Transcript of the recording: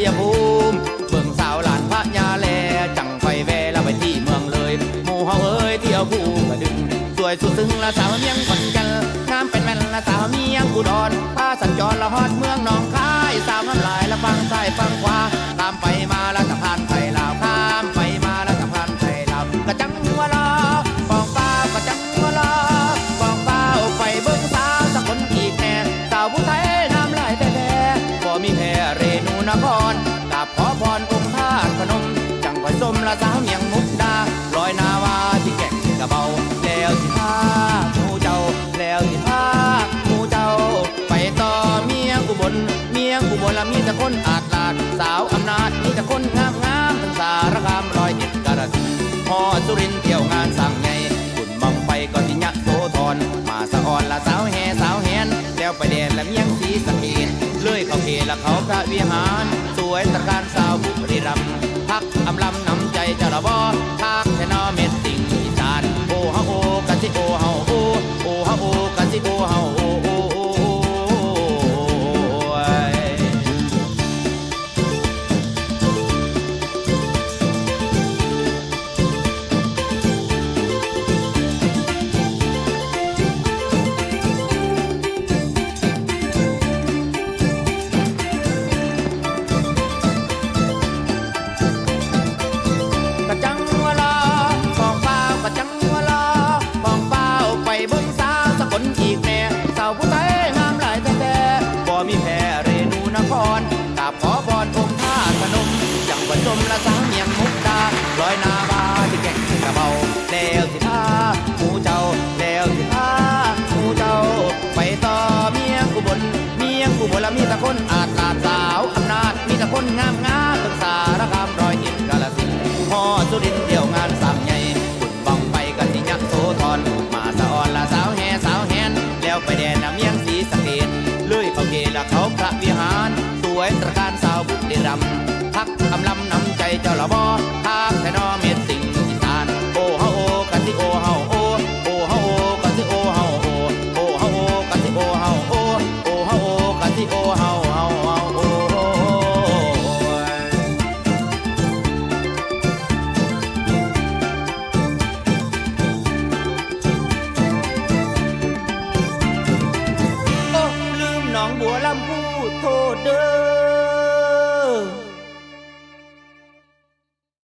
ยภูมิเบิ่งสาวหลานพระยาแลจังไฟแวละไปที่เมืองเลยหมู่เฮาเอ้ยเที่ยวภูกระดึงสวยสุดซึ้งละสาวเมียงขอนแก่นงามเป็นแม่นละสาวเมียงอุดรพาสัญจรละฮอดเมืองหนองคายสาวน้ำลายละฟังซ้ายฟังขวาตามไปมาละสะพานไทยลาวข้ามไปมาละสะพานไทยลาวกระจังหัวลอฟองฟ้ากระจังหัวลอฟองฟ้าไปเบิ่งสาวสกลอีกแน่สาวผู้ไทยน้ำลายแต่บ่มีแพ้เรนูนครกราบขอพรองค์ธาตุพนมจังผสมละสาวเมียงมุกดาลอยนาวาที่แก่งกระเบาแล้วสิพาหมู่เจ้าแล้วสิพาหมู่เจ้าไปต่อเมียงอุบลละมีแต่คนอาจลาดสาวอำนาจมีแต่คนงามทั้งสารคามร้อยเอ็ดกาฬสินธุ์ฮอดสุรินทร์เที่ยวงานสั่งไงบุญบังไฟก็ที่ยะโสธรมาสะอ่อนละสาวแห่สาวแหนแล้วไปแดนละเมียงศรีสะเกษเลยเขาเพละเขาพระวิหารสวยตระการสาวบุรีรัมย์พักอำลำน้ำใจเจ้าละบ่ทักแค่นอเม็ดติ่งอีสานโอเฮาโอกะสิโอเฮาโอโอเฮาโอกะสิโอเฮาโอโอโอสมละสาวเมียงมุกดาลอยนาบาที่แก่งกระเบาแล้วสิพาหมู่เจ้าแล้วสิพาหมู่เจ้าไปต่อเมียงอุบลละมีแต่คนอาจลาดสาวอำนาจมีแต่คนงามทั้งสารคามร้อยเอ็ดกาฬสินธุ์ฮอดสุรินทร์เที่ยวงานสั่งใหญ่บุญบังไฟกะสิยะโสธรมาสะอ่อนละสาวแห่สาวแหนแล้วไปแดนเมียงศรีสะเกษเลยเขาเกละเขาพระวิหารสวยตระการสาวบุรีรัมย์พักอำลำน้ำใจเจ้าละบ่ทักแต่นอเม็ดติ่งอีสานโอเฮาโอกะสิโอเฮาโอโอเฮาโอกะสิโอเฮาโอโอเฮาโอกะสิโอเฮาโอโอเฮาโอกะสิโอเฮา